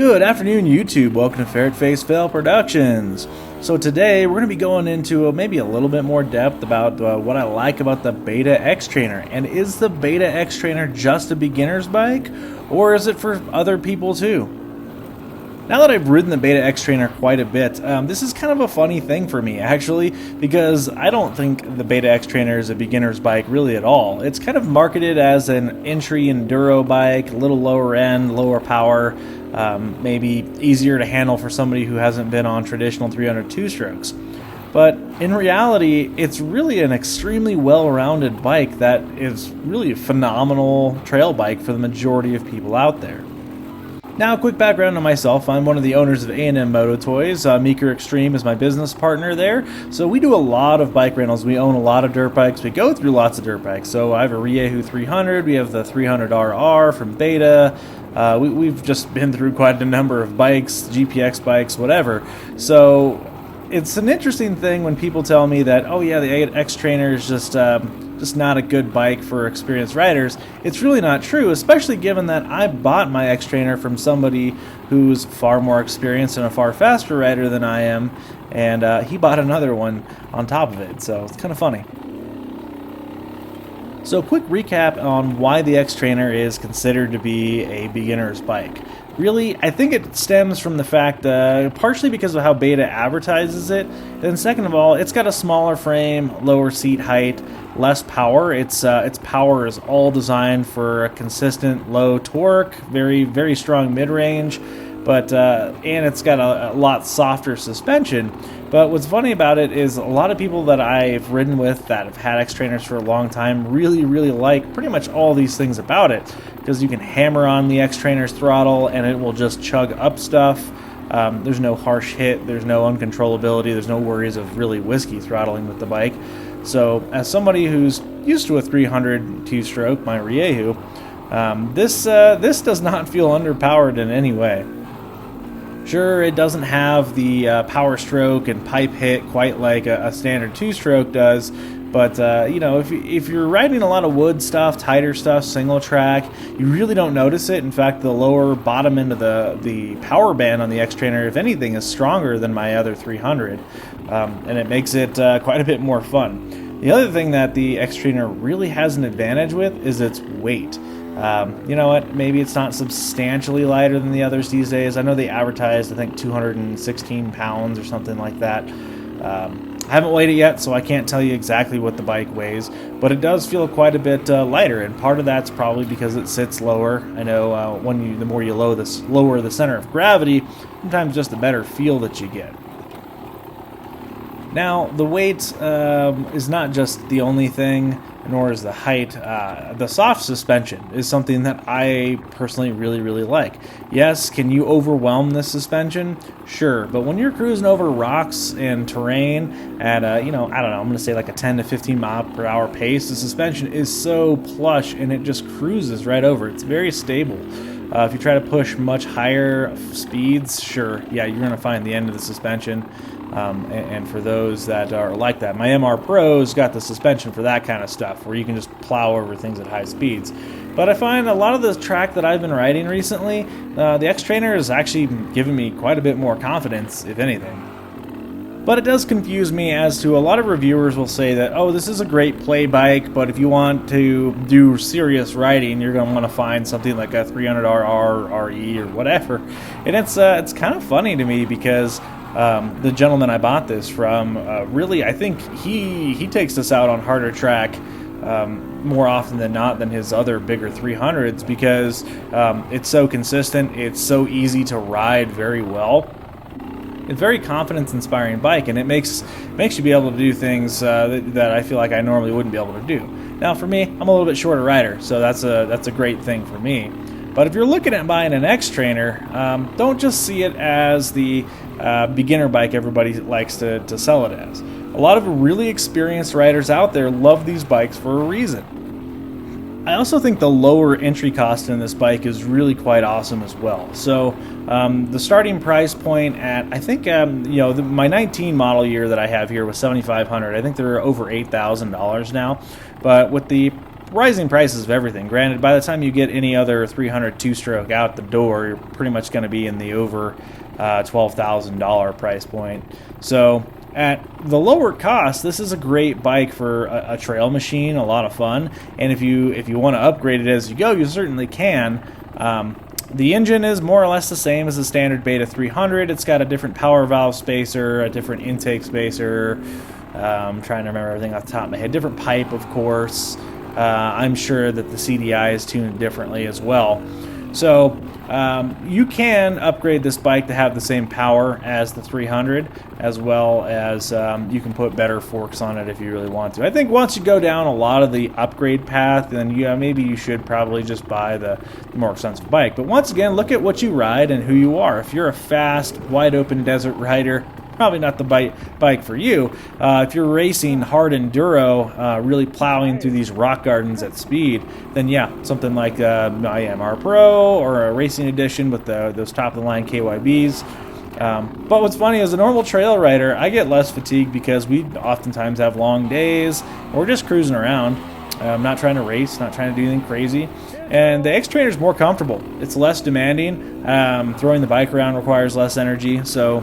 Good afternoon, YouTube. Welcome to Ferret Face Fail Productions. So today we're going to be going into maybe a little bit more depth about what I like about the Beta Xtrainer. And is the Beta Xtrainer just a beginner's bike, or is it for other people too? Now that I've ridden the Beta Xtrainer quite a bit, this is kind of a funny thing for me actually, because I don't think the Beta Xtrainer is a beginner's bike really at all. It's kind of marketed as an entry enduro bike, a little lower end, lower power, maybe easier to handle for somebody who hasn't been on traditional 300 two-strokes. But in reality, it's really an extremely well-rounded bike that is really a phenomenal trail bike for the majority of people out there. Now, a quick background on myself. I'm one of the owners of A&M Moto Toys. Meeker Extreme is my business partner there. So we do a lot of bike rentals. We own a lot of dirt bikes. We go through lots of dirt bikes. So I have a Riehu 300. We have the 300RR from Beta. We've just been through quite a number of bikes, GPX bikes, whatever. So it's an interesting thing when people tell me that, oh yeah, the Xtrainer is just not a good bike for experienced riders. It's really not true, especially given that I bought my Xtrainer from somebody who's far more experienced and a far faster rider than I am, and he bought another one on top of it, so it's kind of funny. So quick recap on why the Xtrainer is considered to be a beginner's bike. Really, I think it stems from the fact, partially because of how Beta advertises it, and second of all, it's got a smaller frame, lower seat height, less power. Its power is all designed for a consistent low torque, very strong mid-range, but and it's got a lot softer suspension. But what's funny about it is a lot of people that I've ridden with that have had Xtrainers for a long time really like pretty much all these things about it, because you can hammer on the Xtrainer's throttle and it will just chug up stuff. There's no harsh hit, there's no uncontrollability, there's no worries of really whiskey throttling with the bike. So as somebody who's used to a 300 two-stroke, my Riehu, this does not feel underpowered in any way. Sure, it doesn't have the power stroke and pipe hit quite like a standard two-stroke does, but you know, if you're riding a lot of wood stuff, tighter stuff, single track, you really don't notice it. In fact, the lower bottom end of the power band on the Xtrainer, if anything, is stronger than my other 300, and it makes it quite a bit more fun. The other thing that the Xtrainer really has an advantage with is its weight. You know what, maybe it's not substantially lighter than the others these days. I know they advertised, I think, 216 pounds or something like that. I haven't weighed it yet, so I can't tell you exactly what the bike weighs, but it does feel quite a bit lighter, and part of that's probably because it sits lower. I know the more you lower the center of gravity, sometimes just the better feel that you get. Now, the weight is not just the only thing, nor is the height. The soft suspension is something that I personally really like. Yes, can you overwhelm this suspension? Sure, but when you're cruising over rocks and terrain at you know, I don't know, I'm going to say like a 10 to 15 mile per hour pace, the suspension is so plush and it just cruises right over. It's very stable. If you try to push much higher speeds, sure, yeah, you're going to find the end of the suspension. And for those that are like that, my MR Pro's got the suspension for that kind of stuff, where you can just plow over things at high speeds. But I find a lot of the track that I've been riding recently, the Xtrainer has actually given me quite a bit more confidence, if anything. But it does confuse me as to a lot of reviewers will say that, oh, this is a great play bike, but if you want to do serious riding, you're going to want to find something like a 300RR, RE, or whatever. And it's kind of funny to me because the gentleman I bought this from, really, I think he takes this out on harder track more often than not than his other bigger 300s, because it's so consistent, it's so easy to ride very well. It's a very confidence-inspiring bike, and it makes you be able to do things that I feel like I normally wouldn't be able to do. Now, for me, I'm a little bit shorter rider, so that's a great thing for me. But if you're looking at buying an Xtrainer, don't just see it as the beginner bike everybody likes to sell it as. A lot of really experienced riders out there love these bikes for a reason. I also think the lower entry cost in this bike is really quite awesome as well. So the starting price point at, I think, you know, my 19 model year that I have here was $7,500. I think they're over $8,000 now. But with the rising prices of everything. Granted, by the time you get any other 300 two-stroke out the door, you're pretty much going to be in the over $12,000 price point. So at the lower cost, this is a great bike for a trail machine, a lot of fun. And if you want to upgrade it as you go, you certainly can. The engine is more or less the same as the standard Beta 300. It's got a different power valve spacer, a different intake spacer. I'm trying to remember everything off the top of my head. Different pipe, of course. I'm sure that the CDI is tuned differently as well. So you can upgrade this bike to have the same power as the 300, as well as you can put better forks on it if you really want to. I think once you go down a lot of the upgrade path, then maybe you should probably just buy the more expensive bike. But once again, look at what you ride and who you are. If you're a fast, wide-open desert rider, probably not the bike for you. If you're racing hard enduro, really plowing through these rock gardens at speed, then yeah, something like IMR Pro or a racing edition with those top-of-the-line KYBs. But what's funny is a normal trail rider, I get less fatigued because we oftentimes have long days. We're just cruising around. I'm not trying to race, not trying to do anything crazy. And the Xtrainer is more comfortable. It's less demanding. Throwing the bike around requires less energy, so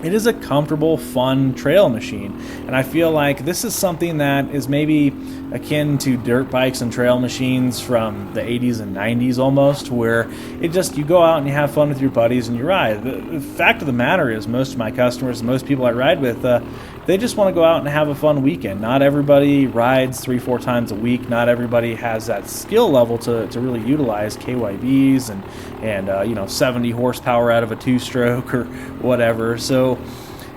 it is a comfortable, fun trail machine. And I feel like this is something that is maybe akin to dirt bikes and trail machines from the 80s and 90s almost, where you go out and you have fun with your buddies and you ride. The fact of the matter is most of my customers, most people I ride with, they just want to go out and have a fun weekend. Not everybody rides 3-4 times a week. Not everybody has that skill level to really utilize KYBs and 70 horsepower out of a two-stroke or whatever. So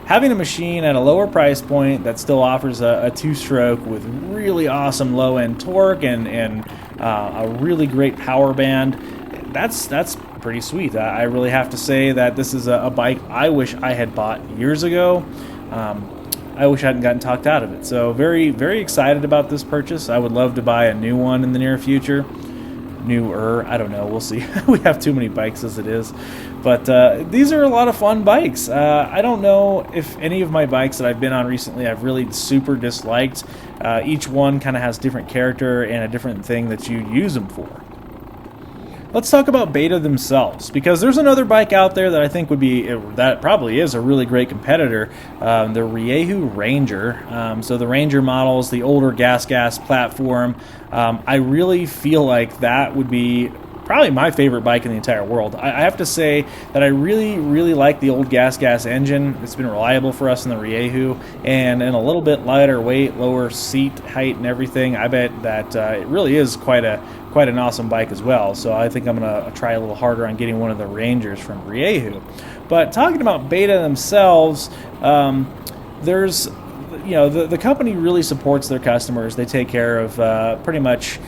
having a machine at a lower price point that still offers a two-stroke with really awesome low-end torque and a really great power band, that's pretty sweet. I really have to say that this is a bike I wish I had bought years ago. I wish I hadn't gotten talked out of it. So very, very excited about this purchase. I would love to buy a new one in the near future. Newer, I don't know, we'll see. We have too many bikes as it is. But these are a lot of fun bikes. I don't know if any of my bikes that I've been on recently I've really super disliked. Each one kind of has different character and a different thing that you use them for. Let's talk about Beta themselves, because there's another bike out there that I think that probably is a really great competitor, the Ryehu Ranger. So the Ranger models, the older gas platform, I really feel like that would be probably my favorite bike in the entire world. I have to say that I really, really like the old gas engine. It's been reliable for us in the Ryehu, and in a little bit lighter weight, lower seat height and everything, I bet that it really is quite an awesome bike as well. So I think I'm going to try a little harder on getting one of the Rangers from Ryehu. But talking about Beta themselves, there's the company really supports their customers. They take care of pretty much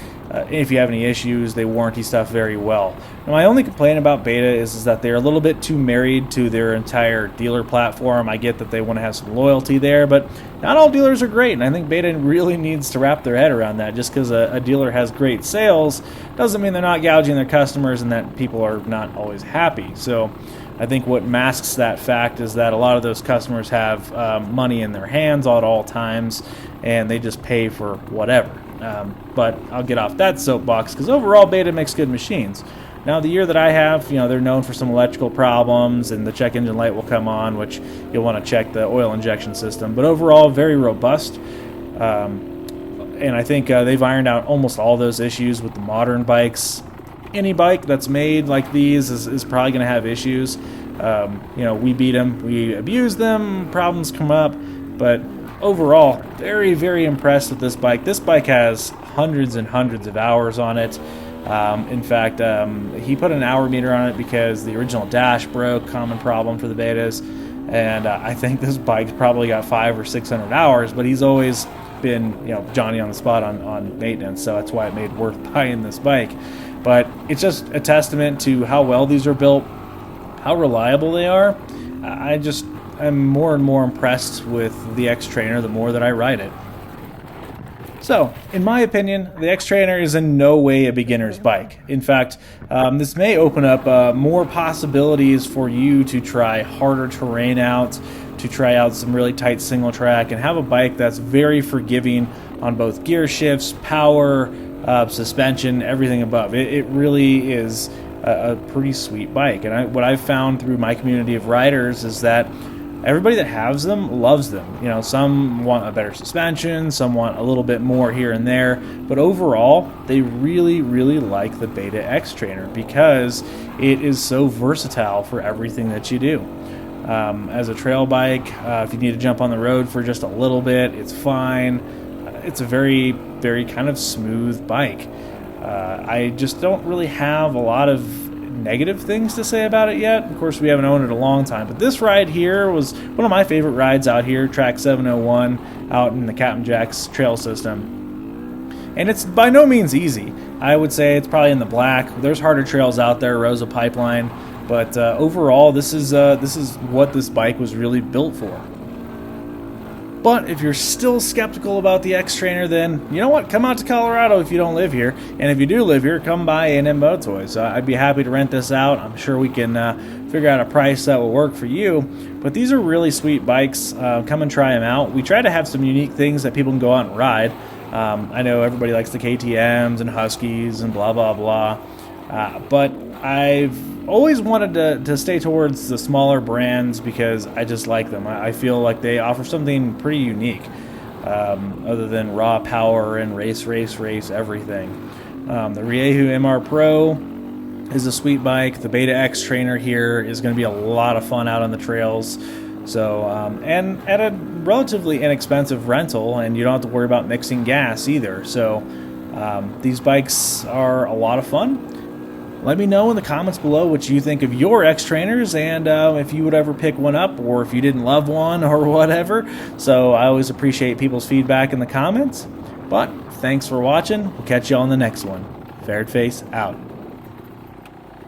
if you have any issues, they warranty stuff very well. Now, my only complaint about Beta is that they're a little bit too married to their entire dealer platform. I get that they want to have some loyalty there, but not all dealers are great, and I think Beta really needs to wrap their head around that. Just because a dealer has great sales doesn't mean they're not gouging their customers and that people are not always happy. So I think what masks that fact is that a lot of those customers have money in their hands at all times, and they just pay for whatever. But I'll get off that soapbox because overall Beta makes good machines. Now the year that I have, they're known for some electrical problems, and the check engine light will come on, which you'll want to check the oil injection system. But overall, very robust. And I think they've ironed out almost all those issues with the modern bikes. Any bike that's made like these is probably going to have issues. We beat them, we abuse them, problems come up, but overall, very, very impressed with this bike. This bike has hundreds and hundreds of hours on it. In fact, he put an hour meter on it because the original dash broke, common problem for the Betas. And I think this bike's probably got 500 or 600 hours, but he's always been, Johnny on the spot on maintenance. So that's why it made worth buying this bike. But it's just a testament to how well these are built, how reliable they are. I'm more and more impressed with the Xtrainer the more that I ride it. So, in my opinion, the Xtrainer is in no way a beginner's bike. In fact, this may open up more possibilities for you to try harder terrain out, to try out some really tight single track, and have a bike that's very forgiving on both gear shifts, power, suspension, everything above. It really is a pretty sweet bike. And what I've found through my community of riders is that everybody that has them loves them. You know, some want a better suspension, some want a little bit more here and there, but overall, they really, really like the Beta Xtrainer because it is so versatile for everything that you do. As a trail bike, if you need to jump on the road for just a little bit, it's fine. It's a very, very kind of smooth bike. I just don't really have a lot of negative things to say about it yet. Of course, we haven't owned it a long time, but this ride here was one of my favorite rides out here, Track 701, out in the Captain Jack's trail system. And it's by no means easy. I would say it's probably in the black. There's harder trails out there, Rosa Pipeline, but overall, this is what this bike was really built for. But if you're still skeptical about the Xtrainer, then you know what? Come out to Colorado if you don't live here. And if you do live here, come by A&M Boat Toys. I'd be happy to rent this out. I'm sure we can figure out a price that will work for you. But these are really sweet bikes. Come and try them out. We try to have some unique things that people can go out and ride. I know everybody likes the KTMs and Huskies and blah, blah, blah. But I've always wanted to stay towards the smaller brands because I just like them. I feel like they offer something pretty unique, other than raw power and race everything. The Rieju MR Pro is a sweet bike. The Beta Xtrainer here is going to be a lot of fun out on the trails. So, and at a relatively inexpensive rental, and you don't have to worry about mixing gas either. So, these bikes are a lot of fun. Let me know in the comments below what you think of your Xtrainers, and if you would ever pick one up, or if you didn't love one, or whatever. So I always appreciate people's feedback in the comments. But thanks for watching. We'll catch you on the next one. Fared Face out.